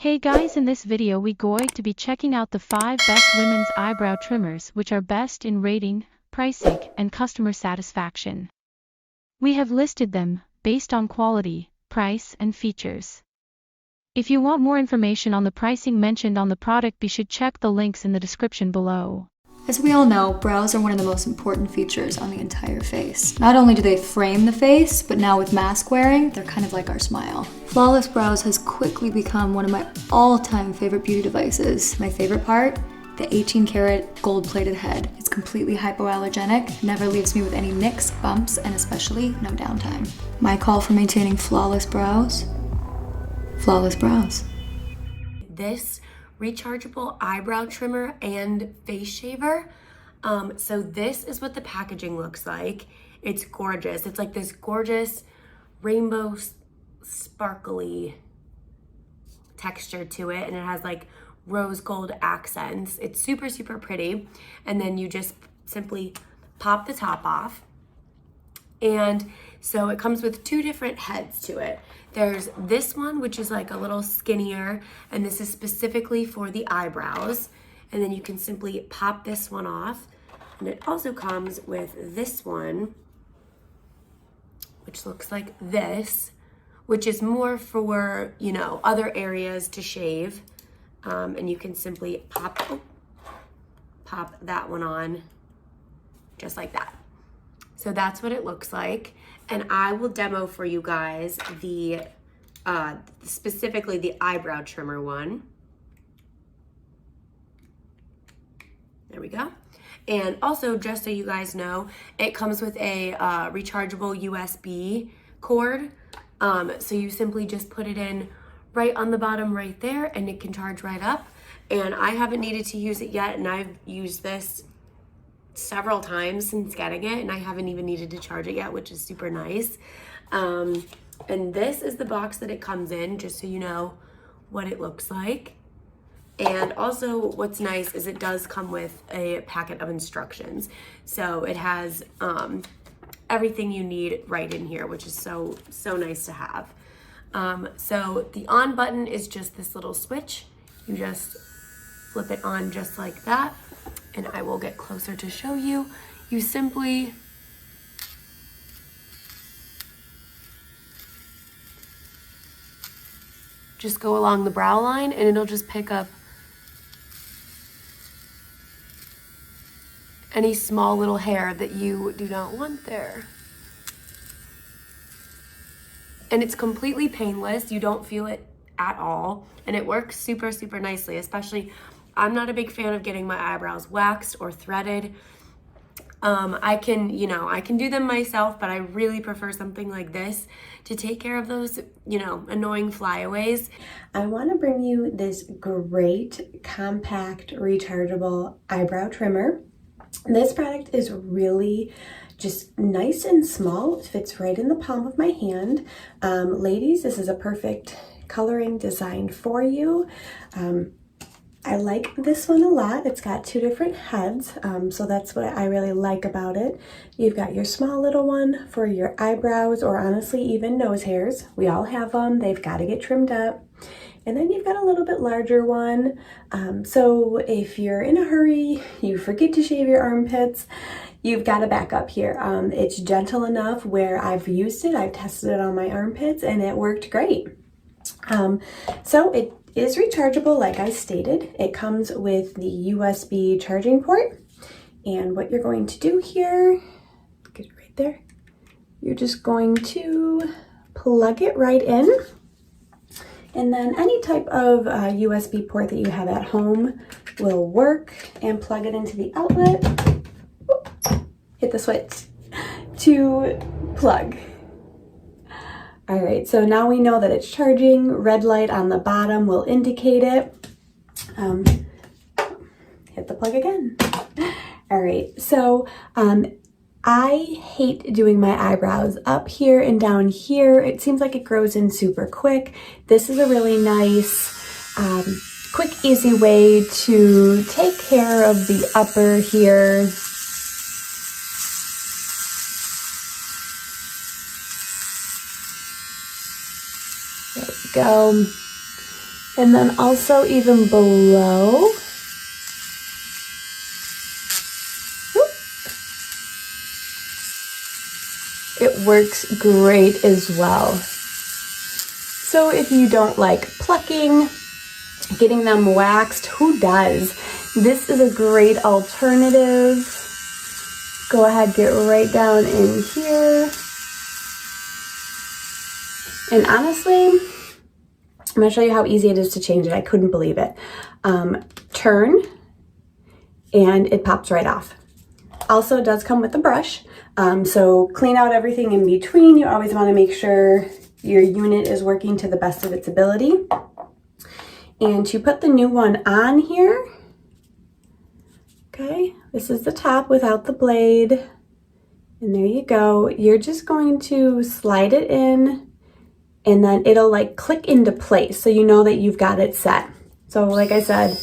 Hey guys, in this video we going to be checking out the 5 best women's eyebrow trimmers which are best in rating, pricing, and customer satisfaction. We have listed them based on quality, price, and features. If you want more information on the pricing mentioned on the product, be sure to check the links in the description below. As we all know, brows are one of the most important features on the entire face. Not only do they frame the face, but now with mask wearing, they're kind of like our smile. Flawless Brows has quickly become one of my all-time favorite beauty devices. My favorite part? The 18 karat gold-plated head. It's completely hypoallergenic, never leaves me with any nicks, bumps, and especially no downtime. My call for maintaining flawless brows? Flawless Brows. This rechargeable eyebrow trimmer and face shaver. So this is what the packaging looks like. It's gorgeous. It's like this gorgeous rainbow sparkly texture to it, and it has like rose gold accents. It's super, super pretty. And then you just simply pop the top off. And so it comes with 2 different heads to it. There's this one, which is like a little skinnier, and this is specifically for the eyebrows. And then you can simply pop this one off. And it also comes with this one, which looks like this, which is more for, you know, other areas to shave. And you can simply pop that one on just like that. So that's what it looks like. And I will demo for you guys the, specifically the eyebrow trimmer one. There we go. And also, just so you guys know, it comes with a rechargeable USB cord. So you simply just put it in right on the bottom right there, and it can charge right up. And I haven't needed to use it yet, and I've used this several times since getting it, and I haven't even needed to charge it yet, which is super nice. And this is the box that it comes in, just so you know what it looks like. And also what's nice is it does come with a packet of instructions. So it has everything you need right in here, which is so nice to have. So the on button is just this little switch. You just flip it on just like that. And I will get closer to show you. You simply just go along the brow line, and it'll just pick up any small little hair that you do not want there. And it's completely painless. You don't feel it at all. And it works super, super nicely, especially I'm not a big fan of getting my eyebrows waxed or threaded. I can do them myself, but I really prefer something like this to take care of those, annoying flyaways. I want to bring you this great, compact, rechargeable eyebrow trimmer. This product is really just nice and small. It fits right in the palm of my hand. Ladies, this is a perfect coloring designed for you. I like this one a lot. It's got 2 different heads, so that's what I really like about it. You've got your small little one for your eyebrows, or honestly even nose hairs. We all have them. They've got to get trimmed up. And then you've got a little bit larger one. So if you're in a hurry, you forget to shave your armpits, you've got a backup here. It's gentle enough where I've used it. I've tested it on my armpits and it worked great. So it is rechargeable, like I stated. It comes with the USB charging port. And what you're going to do here, get it right there. You're just going to plug it right in. And then any type of USB port that you have at home will work, and plug it into the outlet. Oop, hit the switch to plug. All right, so now we know that it's charging. Red light on the bottom will indicate it. Hit the plug again. All right, so I hate doing my eyebrows up here and down here. It seems like it grows in super quick. This is a really nice, quick, easy way to take care of the upper here. There we go. And then also even below. It works great as well. So if you don't like plucking, getting them waxed, who does? This is a great alternative. Go ahead, get right down in here. And honestly, I'm gonna show you how easy it is to change it. I couldn't believe it. Turn, and it pops right off. Also, it does come with a brush. So clean out everything in between. You always wanna make sure your unit is working to the best of its ability. And to put the new one on here, okay, this is the top without the blade. And there you go. You're just going to slide it in, and then it'll like click into place so you know that you've got it set. So like I said,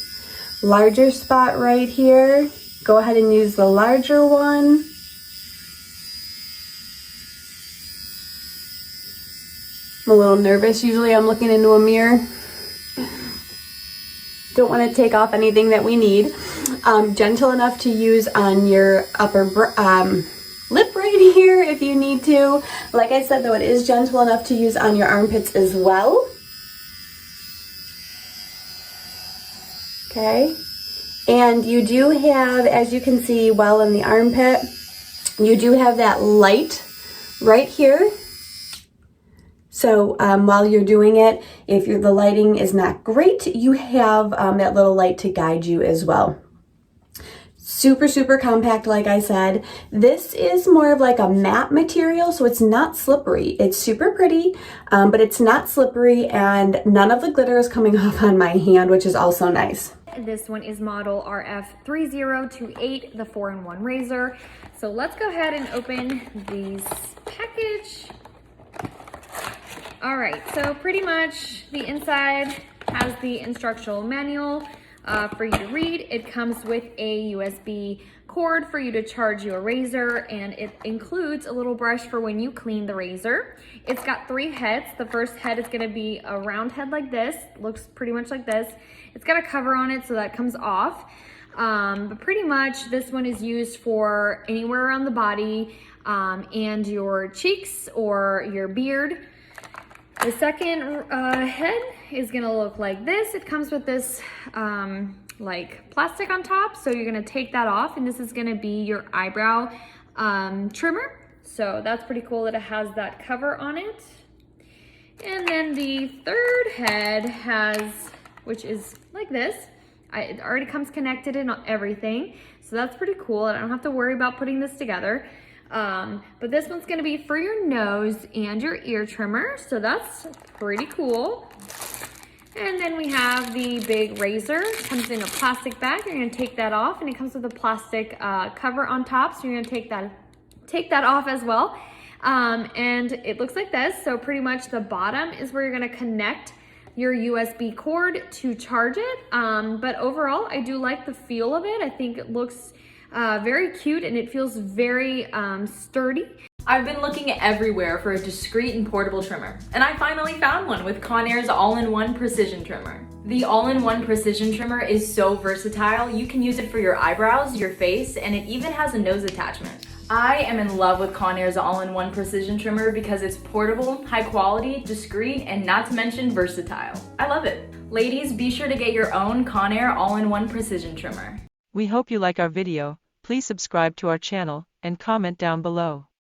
larger spot right here. Go ahead and use the larger one. I'm a little nervous. Usually I'm looking into a mirror. Don't want to take off anything that we need. Gentle enough to use on your upper lip right here if you need to. Like I said though, it is gentle enough to use on your armpits as well. Okay. And you do have, as you can see well in the armpit, you do have that light right here. So while you're doing it, if the lighting is not great, you have that little light to guide you as well. Super, super compact, like I said. This is more of like a matte material, so it's not slippery. It's super pretty, but it's not slippery, and none of the glitter is coming off on my hand, which is also nice. This one is model RF3028, the 4-in-1 razor. So let's go ahead and open this package. All right, so pretty much the inside has the instructional manual for you to read. It comes with a USB cord for you to charge your razor, and it includes a little brush for when you clean the razor. It's got 3 heads. The first head is gonna be a round head like this, looks pretty much like this. It's got a cover on it so that comes off. But pretty much this one is used for anywhere around the body and your cheeks or your beard. The second head is gonna look like this. It comes with this like plastic on top, so you're gonna take that off, and this is gonna be your eyebrow trimmer. So that's pretty cool that it has that cover on it. And then the third head has, which is like this. It already comes connected and everything, so that's pretty cool. I don't have to worry about putting this together. But this one's gonna be for your nose and your ear trimmer, so that's pretty cool. And then we have the big razor. It comes in a plastic bag. You're gonna take that off, and it comes with a plastic cover on top, so you're gonna take that off as well. And it looks like this. So pretty much the bottom is where you're gonna connect your USB cord to charge it. But overall, I do like the feel of it. I think it looks very cute, and it feels very sturdy. I've been looking everywhere for a discreet and portable trimmer, and I finally found one with Conair's all-in-one precision trimmer. The all-in-one precision trimmer is so versatile. You can use it for your eyebrows, your face, and it even has a nose attachment. I am in love with Conair's all-in-one precision trimmer because it's portable, high quality, discreet, and not to mention versatile. I love it. Ladies, be sure to get your own Conair all-in-one precision trimmer. We hope you like our video. Please subscribe to our channel and comment down below.